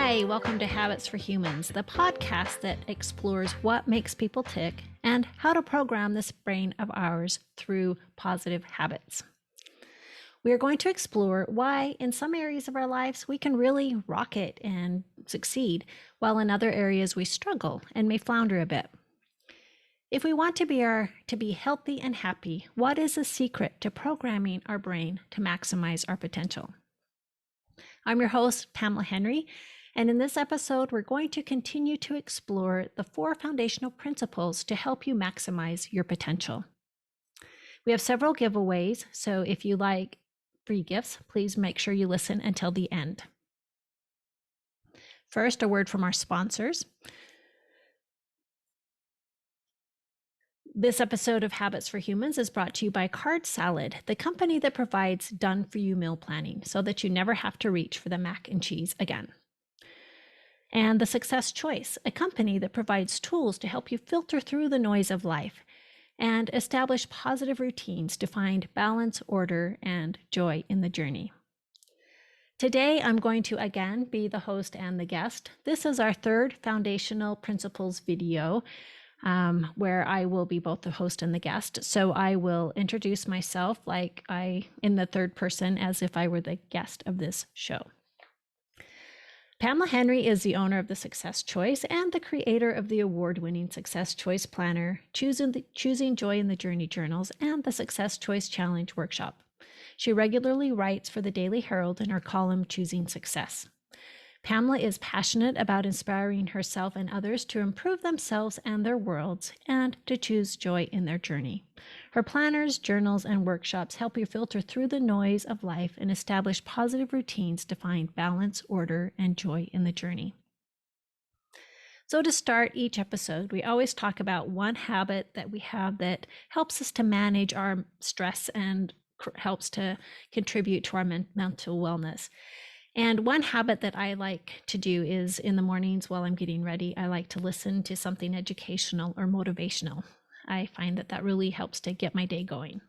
Hi, welcome to Habits for Humans, the podcast that explores what makes people tick and how to program this brain of ours through positive habits. We are going to explore why, in some areas of our lives, we can really rock it and succeed, while in other areas we struggle and may flounder a bit. If we want to be healthy and happy, what is the secret to programming our brain to maximize our potential? I'm your host, Pamela Henrie, and in this episode, we're going to continue to explore the 4 foundational principles to help you maximize your potential. We have several giveaways, so if you like free gifts, please make sure you listen until the end. First, a word from our sponsors. This episode of Habits for Humans is brought to you by Card Salad, the company that provides done-for-you meal planning so that you never have to reach for the mac and cheese again. And The Success Choice, a company that provides tools to help you filter through the noise of life and establish positive routines to find balance, order, and joy in the journey. Today, I'm going to again be the host and the guest. This is our 3rd Foundational Principles video, where I will be both the host and the guest. So I will introduce myself in the 3rd person as if I were the guest of this show. Pamela Henrie is the owner of the Success Choice and the creator of the award-winning Success Choice Planner, Choosing Joy in the Journey journals, and the Success Choice Challenge workshop. She regularly writes for the Daily Herald in her column, Choosing Success. Pamela is passionate about inspiring herself and others to improve themselves and their worlds and to choose joy in their journey. Her planners, journals, and workshops help you filter through the noise of life and establish positive routines to find balance, order, and joy in the journey. So to start each episode, we always talk about one habit that we have that helps us to manage our stress and helps to contribute to our mental wellness. And one habit that I like to do is in the mornings while I'm getting ready, I like to listen to something educational or motivational. I find that really helps to get my day going.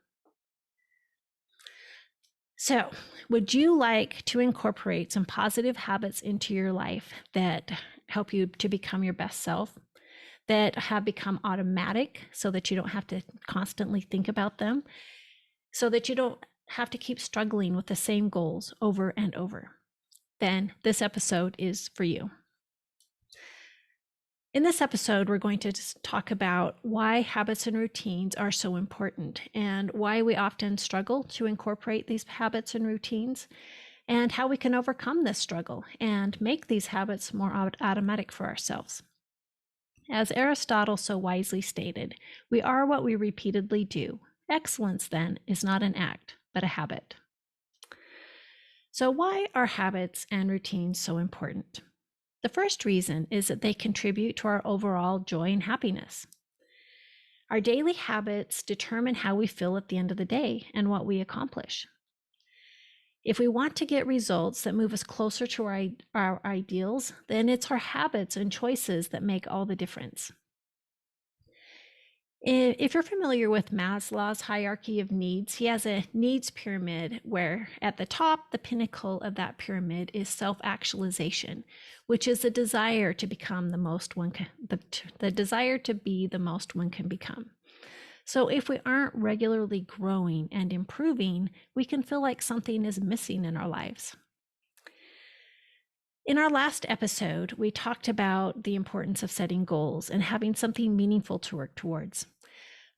So, would you like to incorporate some positive habits into your life that help you to become your best self, that have become automatic so that you don't have to constantly think about them, so that you don't have to keep struggling with the same goals over and over? Then this episode is for you. In this episode, we're going to talk about why habits and routines are so important and why we often struggle to incorporate these habits and routines and how we can overcome this struggle and make these habits more automatic for ourselves. As Aristotle so wisely stated, we are what we repeatedly do. Excellence, then, is not an act, but a habit. So why are habits and routines so important? The first reason is that they contribute to our overall joy and happiness. Our daily habits determine how we feel at the end of the day and what we accomplish. If we want to get results that move us closer to our ideals, then it's our habits and choices that make all the difference. If you're familiar with Maslow's hierarchy of needs, he has a needs pyramid where at the top, the pinnacle of that pyramid is self-actualization, which is the desire to become the desire to be the most one can become. So if we aren't regularly growing and improving, we can feel like something is missing in our lives. In our last episode, we talked about the importance of setting goals and having something meaningful to work towards.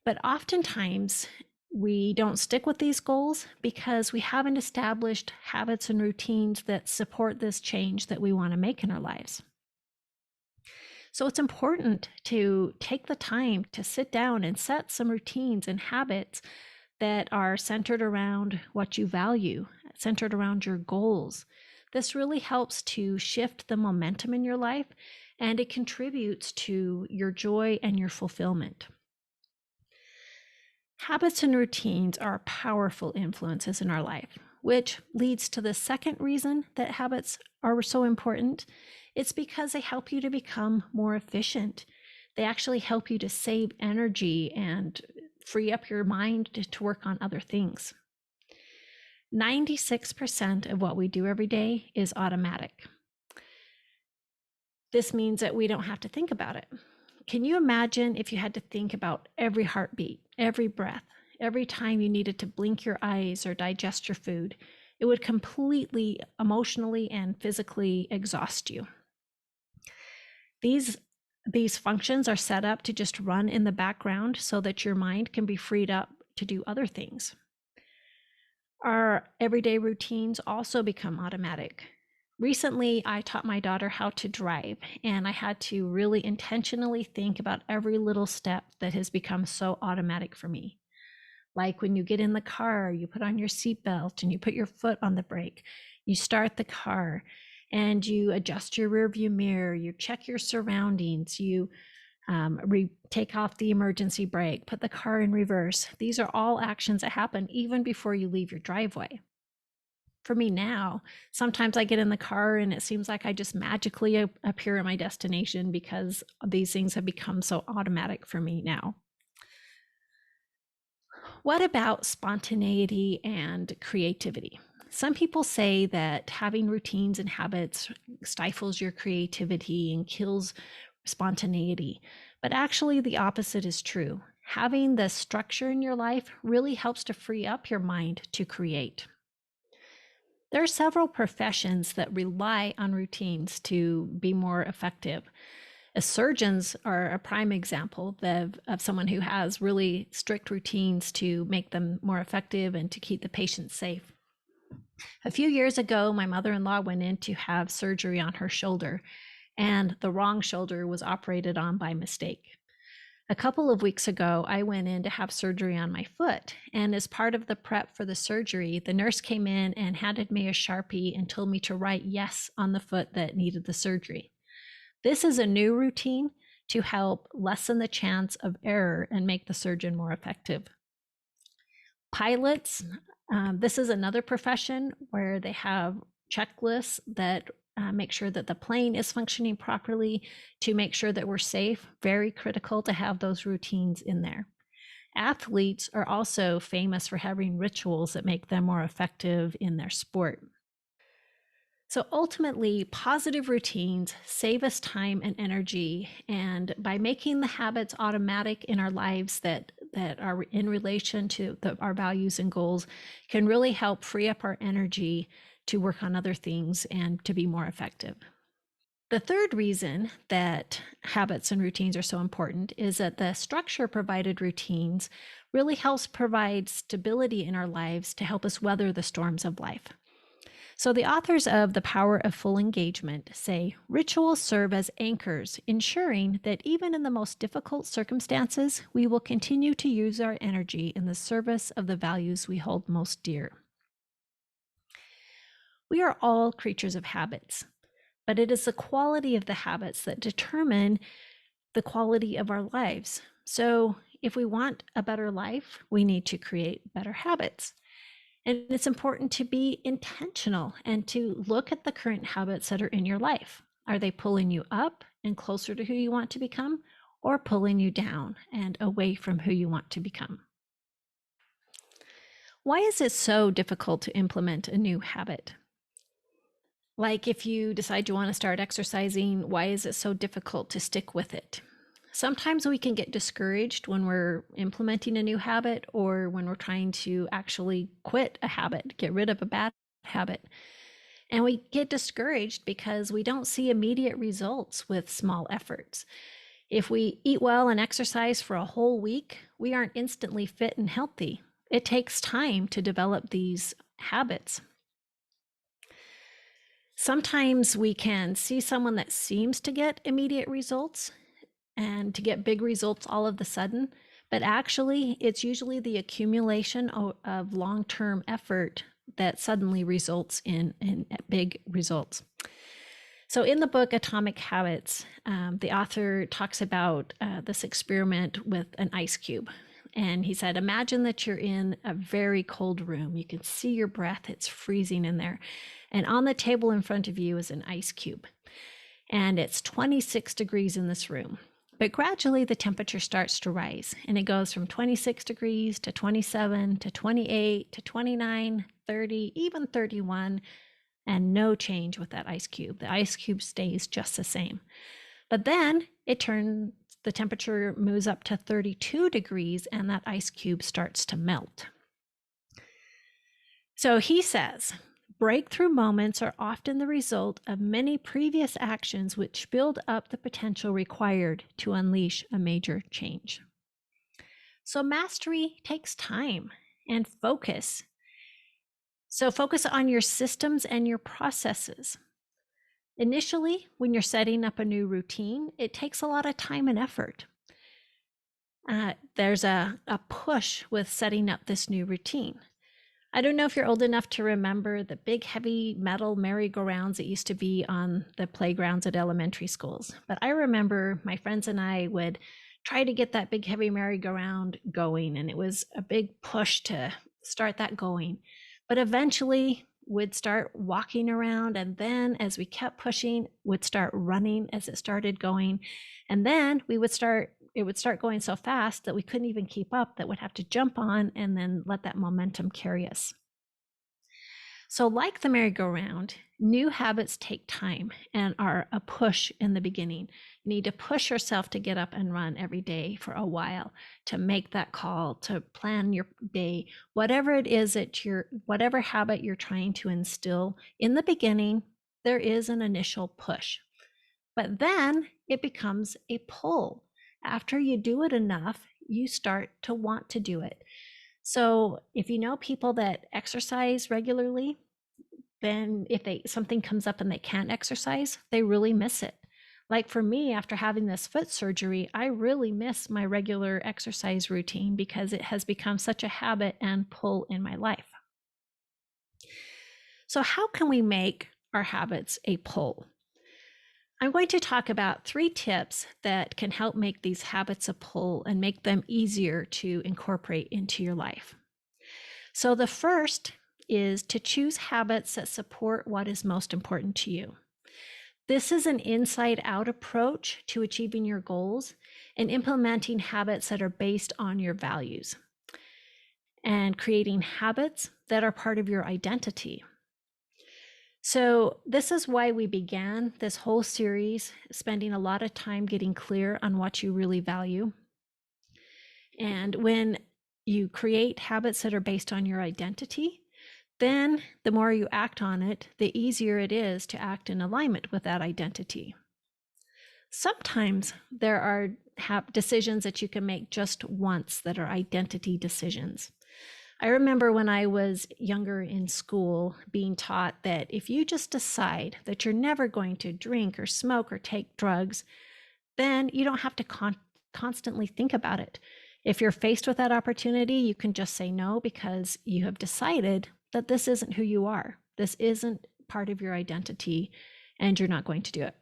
But oftentimes, we don't stick with these goals because we haven't established habits and routines that support this change that we want to make in our lives. So it's important to take the time to sit down and set some routines and habits that are centered around what you value, centered around your goals. This really helps to shift the momentum in your life, and it contributes to your joy and your fulfillment. Habits and routines are powerful influences in our life, which leads to the second reason that habits are so important. It's because they help you to become more efficient. They actually help you to save energy and free up your mind to work on other things. 96% of what we do every day is automatic. This means that we don't have to think about it. Can you imagine if you had to think about every heartbeat, every breath, every time you needed to blink your eyes or digest your food? It would completely emotionally and physically exhaust you. These functions are set up to just run in the background so that your mind can be freed up to do other things. Our everyday routines also become automatic. Recently, I taught my daughter how to drive, and I had to really intentionally think about every little step that has become so automatic for me. Like when you get in the car, you put on your seatbelt and you put your foot on the brake. You start the car and you adjust your rearview mirror. You check your surroundings. You take off the emergency brake, put the car in reverse. These are all actions that happen even before you leave your driveway. For me now, sometimes I get in the car and it seems like I just magically appear at my destination because these things have become so automatic for me now. What about spontaneity and creativity? Some people say that having routines and habits stifles your creativity and kills spontaneity, but actually the opposite is true. Having the structure in your life really helps to free up your mind to create. There are several professions that rely on routines to be more effective. Surgeons are a prime example of someone who has really strict routines to make them more effective and to keep the patient safe. A few years ago, my mother-in-law went in to have surgery on her shoulder, and the wrong shoulder was operated on by mistake. A couple of weeks ago, I went in to have surgery on my foot, and as part of the prep for the surgery, the nurse came in and handed me a Sharpie and told me to write yes on the foot that needed the surgery. This is a new routine to help lessen the chance of error and make the surgeon more effective. Pilots, this is another profession where they have checklists that make sure that the plane is functioning properly, to make sure that we're safe. Very critical to have those routines in there. Athletes are also famous for having rituals that make them more effective in their sport. So ultimately, positive routines save us time and energy. And by making the habits automatic in our lives that are in relation to our values and goals, can really help free up our energy to work on other things and to be more effective. The third reason that habits and routines are so important is that the structure provided routines really helps provide stability in our lives to help us weather the storms of life. So the authors of The Power of Full Engagement say, rituals serve as anchors, ensuring that even in the most difficult circumstances, we will continue to use our energy in the service of the values we hold most dear. We are all creatures of habits, but it is the quality of the habits that determine the quality of our lives. So if we want a better life, we need to create better habits. And it's important to be intentional and to look at the current habits that are in your life. Are they pulling you up and closer to who you want to become, or pulling you down and away from who you want to become? Why is it so difficult to implement a new habit? Like if you decide you want to start exercising, why is it so difficult to stick with it? Sometimes we can get discouraged when we're implementing a new habit or when we're trying to actually quit a habit, get rid of a bad habit. And we get discouraged because we don't see immediate results with small efforts. If we eat well and exercise for a whole week, we aren't instantly fit and healthy. It takes time to develop these habits. Sometimes we can see someone that seems to get immediate results and to get big results all of a sudden, but actually it's usually the accumulation of long-term effort that suddenly results in big results. So in the book Atomic Habits, the author talks about this experiment with an ice cube. And he said, imagine that you're in a very cold room. You can see your breath, it's freezing in there. And on the table in front of you is an ice cube. And it's 26 degrees in this room. But gradually the temperature starts to rise, and it goes from 26 degrees to 27 to 28 to 29, 30, even 31. and no change with that ice cube. The ice cube stays just the same. But then the temperature moves up to 32 degrees and that ice cube starts to melt. So he says, breakthrough moments are often the result of many previous actions which build up the potential required to unleash a major change. So mastery takes time and focus. So focus on your systems and your processes. Initially, when you're setting up a new routine, it takes a lot of time and effort. There's a push with setting up this new routine. I don't know if you're old enough to remember the big heavy metal merry-go-rounds that used to be on the playgrounds at elementary schools, but I remember my friends and I would try to get that big heavy merry-go-round going, and it was a big push to start that going. But eventually we'd start walking around, and then as we kept pushing, would start running as it started going, and then it would start going so fast that we couldn't even keep up, that we'd have to jump on and then let that momentum carry us. So like the merry-go-round, new habits take time and are a push in the beginning. You need to push yourself to get up and run every day for a while, to make that call, to plan your day, whatever it is whatever habit you're trying to instill. In the beginning, there is an initial push, but then it becomes a pull. After you do it enough, you start to want to do it. So if you know people that exercise regularly, then if something comes up and they can't exercise, they really miss it. Like for me, after having this foot surgery, I really miss my regular exercise routine because it has become such a habit and pull in my life. So how can we make our habits a pull? I'm going to talk about 3 tips that can help make these habits a pull and make them easier to incorporate into your life. So the first is to choose habits that support what is most important to you. This is an inside-out approach to achieving your goals and implementing habits that are based on your values and creating habits that are part of your identity. So this is why we began this whole series, spending a lot of time getting clear on what you really value. And when you create habits that are based on your identity, then the more you act on it, the easier it is to act in alignment with that identity. Sometimes there are decisions that you can make just once that are identity decisions. I remember when I was younger in school being taught that if you just decide that you're never going to drink or smoke or take drugs, then you don't have to constantly think about it. If you're faced with that opportunity, you can just say no because you have decided that this isn't who you are. This isn't part of your identity and you're not going to do it.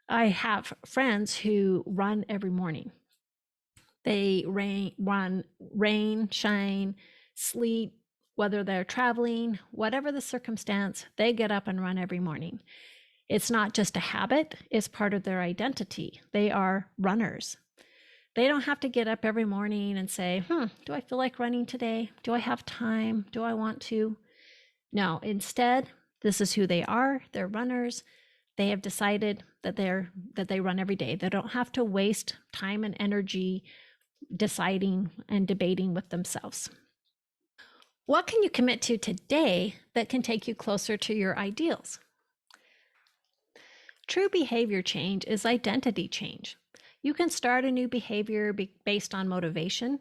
I have friends who run every morning. They run rain, shine, sleet, whether they're traveling, whatever the circumstance, they get up and run every morning. It's not just a habit, it's part of their identity. They are runners. They don't have to get up every morning and say, do I feel like running today? Do I have time? Do I want to? No, instead, this is who they are. They're runners. They have decided that they run every day. They don't have to waste time and energy deciding and debating with themselves. What can you commit to today that can take you closer to your ideals? True behavior change is identity change. You can start a new behavior based on motivation,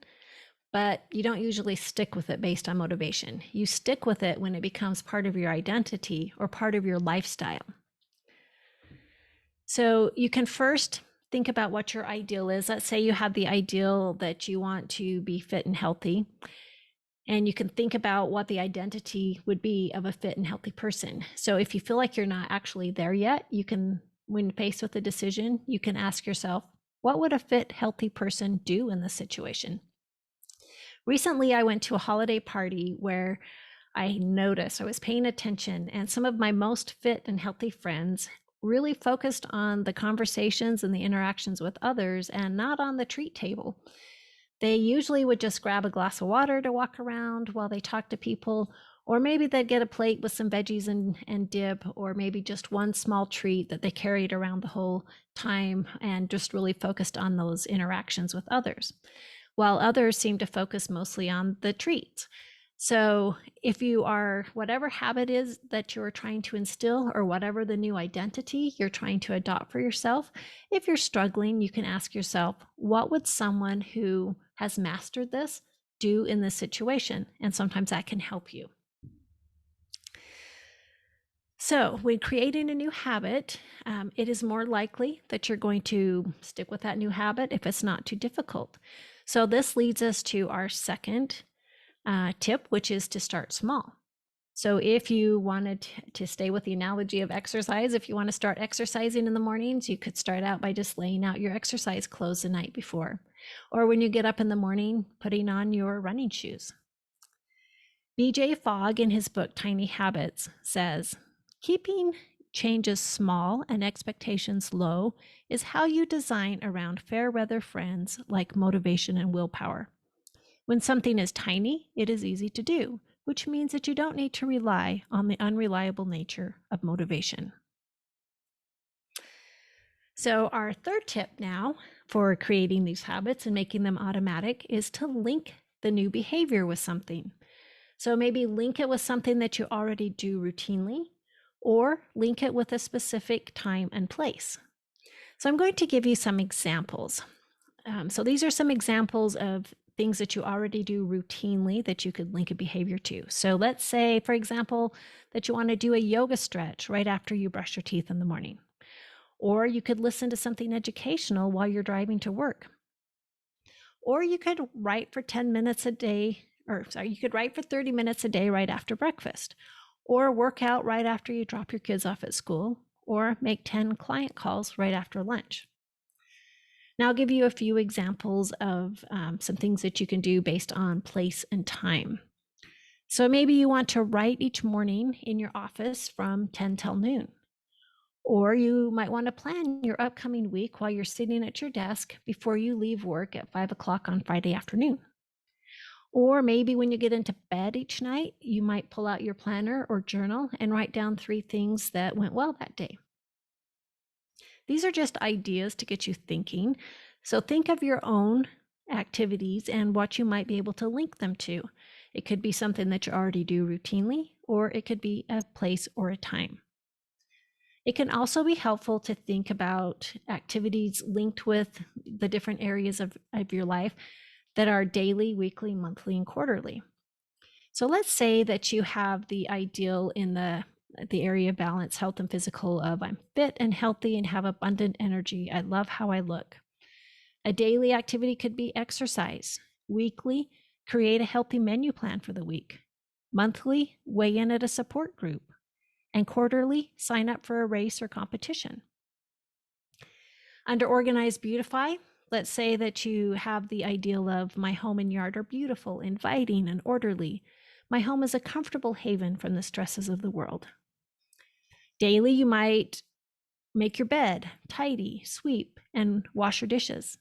but you don't usually stick with it based on motivation. You stick with it when it becomes part of your identity or part of your lifestyle. So you can first think about what your ideal is. Let's say you have the ideal that you want to be fit and healthy. And you can think about what the identity would be of a fit and healthy person. So if you feel like you're not actually there yet, you can, when faced with a decision, you can ask yourself, what would a fit, healthy person do in this situation? Recently, I went to a holiday party where I noticed, I was paying attention, and some of my most fit and healthy friends really focused on the conversations and the interactions with others and not on the treat table. They usually would just grab a glass of water to walk around while they talked to people, Or maybe they'd get a plate with some veggies and dip, or maybe just one small treat that they carried around the whole time and just really focused on those interactions with others, while others seem to focus mostly on the treats. So if you are, whatever habit is that you're trying to instill, or whatever the new identity you're trying to adopt for yourself, if you're struggling, you can ask yourself, what would someone who has mastered this do in this situation? And sometimes that can help you. So when creating a new habit, it is more likely that you're going to stick with that new habit if it's not too difficult. So this leads us to our second tip, which is to start small. So if you wanted to stay with the analogy of exercise, if you want to start exercising in the mornings, you could start out by just laying out your exercise clothes the night before. Or when you get up in the morning, putting on your running shoes. BJ Fogg, in his book Tiny Habits, says, keeping changes small and expectations low is how you design around fair weather friends like motivation and willpower. When something is tiny, it is easy to do, which means that you don't need to rely on the unreliable nature of motivation. So our third tip now for creating these habits and making them automatic is to link the new behavior with something. So maybe link it with something that you already do routinely, or link it with a specific time and place. So I'm going to give you some examples. So these are some examples of things that you already do routinely that you could link a behavior to. So let's say, for example, that you want to do a yoga stretch right after you brush your teeth in the morning. Or you could listen to something educational while you're driving to work. Or you could write for 10 minutes a day, you could write for 30 minutes a day right after breakfast. Or work out right after you drop your kids off at school. Or make 10 client calls right after lunch. Now I'll give you a few examples of some things that you can do based on place and time. So maybe you want to write each morning in your office from 10 till noon. Or you might want to plan your upcoming week while you're sitting at your desk before you leave work at 5 o'clock on Friday afternoon. Or maybe when you get into bed each night, you might pull out your planner or journal and write down 3 things that went well that day. These are just ideas to get you thinking. So think of your own activities and what you might be able to link them to. It could be something that you already do routinely, or it could be a place or a time. It can also be helpful to think about activities linked with the different areas of your life that are daily, weekly, monthly, and quarterly. So let's say that you have the ideal in the area of balance, health and physical, of I'm fit and healthy and have abundant energy. I love how I look. A daily activity could be exercise. Weekly, create a healthy menu plan for the week. Monthly, weigh in at a support group. And quarterly, sign up for a race or competition. Under Organize Beautify, let's say that you have the ideal of my home and yard are beautiful, inviting, and orderly. My home is a comfortable haven from the stresses of the world. Daily, you might make your bed, tidy, sweep, and wash your dishes.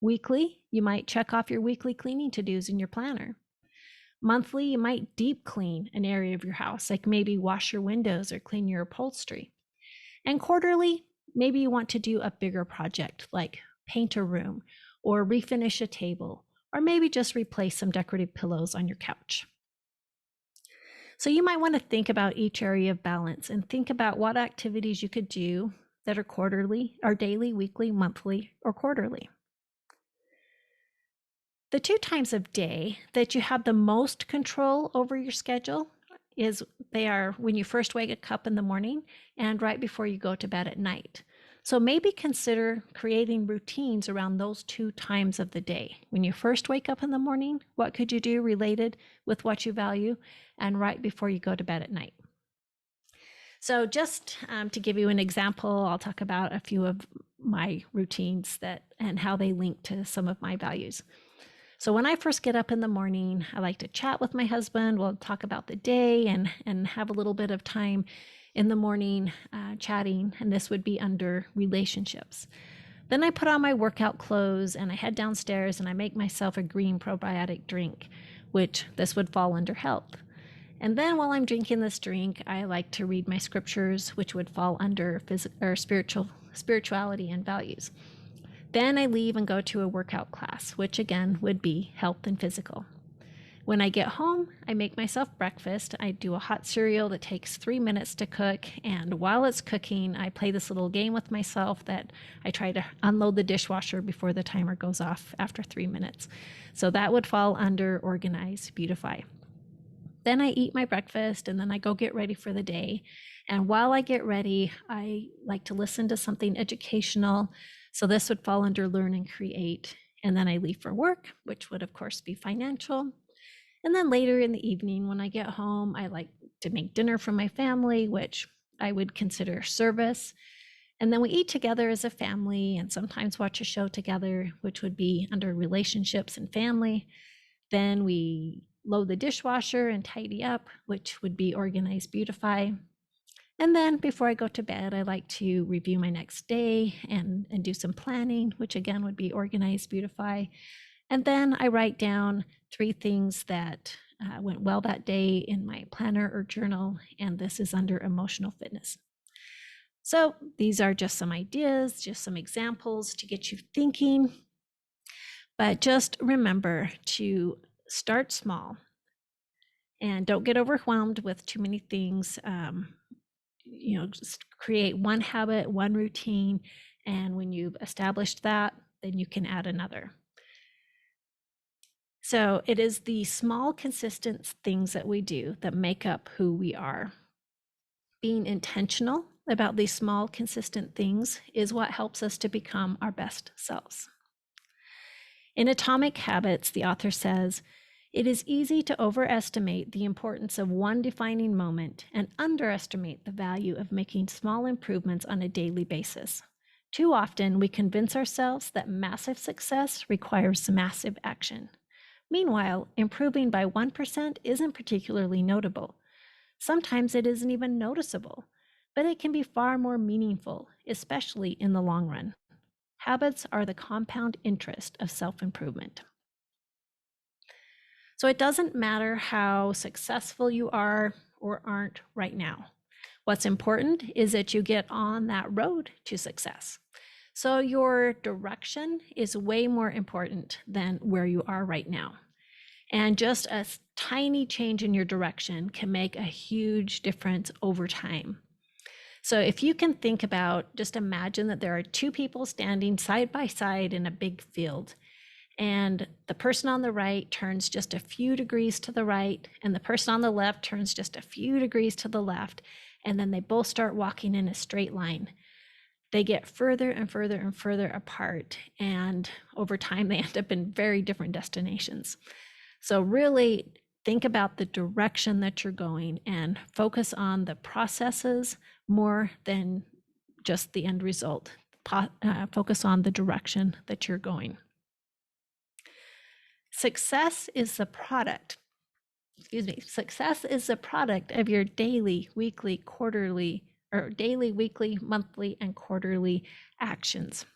Weekly, you might check off your weekly cleaning to-dos in your planner. Monthly, you might deep clean an area of your house, like maybe wash your windows or clean your upholstery. And quarterly, maybe you want to do a bigger project like paint a room or refinish a table, or maybe just replace some decorative pillows on your couch. So you might want to think about each area of balance and think about what activities you could do that are quarterly, or daily, weekly, monthly, or quarterly. The 2 times of day that you have the most control over your schedule they are when you first wake up in the morning and right before you go to bed at night. So maybe consider creating routines around those 2 times of the day. When you first wake up in the morning, what could you do related with what you value, and right before you go to bed at night? So just to give you an example, I'll talk about a few of my routines and how they link to some of my values. So when I first get up in the morning, I like to chat with my husband. We'll talk about the day and have a little bit of time in the morning chatting, and this would be under relationships. Then I put on my workout clothes and I head downstairs and I make myself a green probiotic drink, which this would fall under health. And then while I'm drinking this drink, I like to read my scriptures, which would fall under spirituality and values. Then I leave and go to a workout class, which again would be health and physical. When I get home, I make myself breakfast. I do a hot cereal that takes 3 minutes to cook. And while it's cooking, I play this little game with myself that I try to unload the dishwasher before the timer goes off after 3 minutes. So that would fall under organize, beautify. Then I eat my breakfast and then I go get ready for the day. And while I get ready, I like to listen to something educational. So this would fall under learn and create. And then I leave for work, which would of course be financial. And then later in the evening, when I get home, I like to make dinner for my family, which I would consider service. And then we eat together as a family and sometimes watch a show together, which would be under relationships and family. Then we load the dishwasher and tidy up, which would be organize, beautify. And then before I go to bed, I like to review my next day and do some planning, which again would be organize, beautify. And then I write down 3 things that went well that day in my planner or journal, and this is under emotional fitness. So these are just some ideas, just some examples to get you thinking. But just remember to start small and don't get overwhelmed with too many things. Just create one habit, one routine, and when you've established that, then you can add another. So it is the small, consistent things that we do that make up who we are. Being intentional about these small, consistent things is what helps us to become our best selves. In Atomic Habits, the author says, "It is easy to overestimate the importance of one defining moment and underestimate the value of making small improvements on a daily basis. Too often, we convince ourselves that massive success requires massive action. Meanwhile, improving by 1% isn't particularly notable. Sometimes it isn't even noticeable, but it can be far more meaningful, especially in the long run. Habits are the compound interest of self-improvement." So it doesn't matter how successful you are or aren't right now. What's important is that you get on that road to success. So your direction is way more important than where you are right now. And just a tiny change in your direction can make a huge difference over time. So if you can think about, just imagine that there are 2 people standing side by side in a big field, and the person on the right turns just a few degrees to the right, and the person on the left turns just a few degrees to the left, and then they both start walking in a straight line. They get further and further and further apart, and over time they end up in very different destinations. So really think about the direction that you're going and focus on the processes more than just the end result. Focus on the direction that you're going. Success is the product of your daily, weekly, quarterly, or daily, weekly, monthly, and quarterly actions.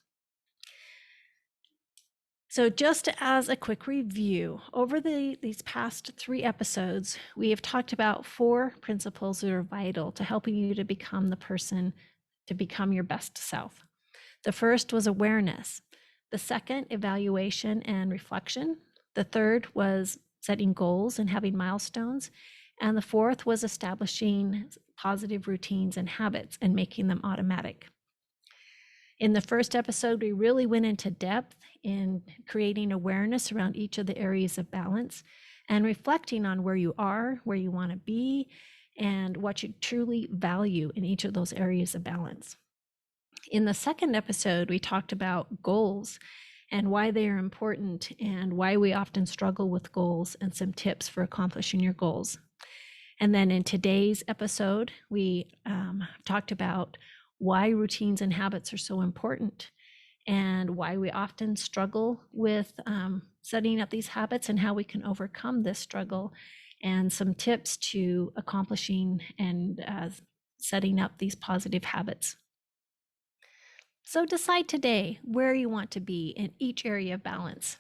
So just as a quick review, over these past 3 episodes, we have talked about 4 principles that are vital to helping you to become the person, to become your best self. The first was awareness. The second, evaluation and reflection. The third was setting goals and having milestones. And the fourth was establishing positive routines and habits and making them automatic. In the first episode, we really went into depth in creating awareness around each of the areas of balance and reflecting on where you are, where you want to be, and what you truly value in each of those areas of balance. In the second episode, we talked about goals and why they are important and why we often struggle with goals and some tips for accomplishing your goals. And then in today's episode, we talked about why routines and habits are so important and why we often struggle with setting up these habits and how we can overcome this struggle and some tips to accomplishing and setting up these positive habits. So decide today where you want to be in each area of balance.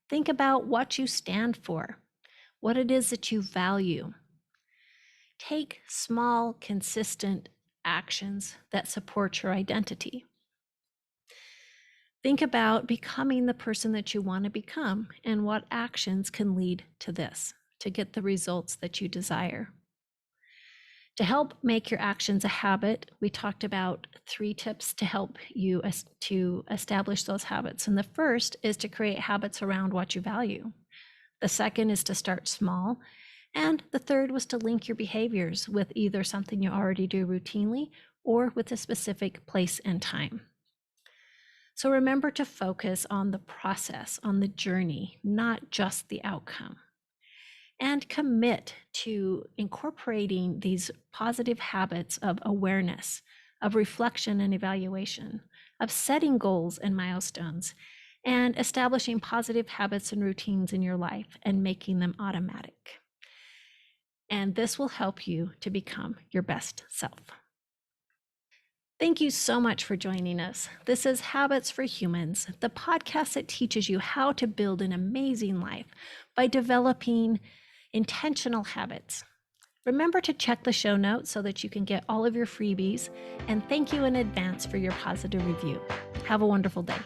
Think about what you stand for, what it is that you value. Take small, consistent actions that support your identity. Think about becoming the person that you want to become and what actions can lead to this, to get the results that you desire. To help make your actions a habit, we talked about 3 tips to help you to establish those habits. And the first is to create habits around what you value. The second is to start small. And the third was to link your behaviors with either something you already do routinely or with a specific place and time. So remember to focus on the process, on the journey, not just the outcome. And commit to incorporating these positive habits of awareness, of reflection and evaluation, of setting goals and milestones, and establishing positive habits and routines in your life and making them automatic. And this will help you to become your best self. Thank you so much for joining us. This is Habits for Humans, the podcast that teaches you how to build an amazing life by developing intentional habits. Remember to check the show notes so that you can get all of your freebies, and thank you in advance for your positive review. Have a wonderful day.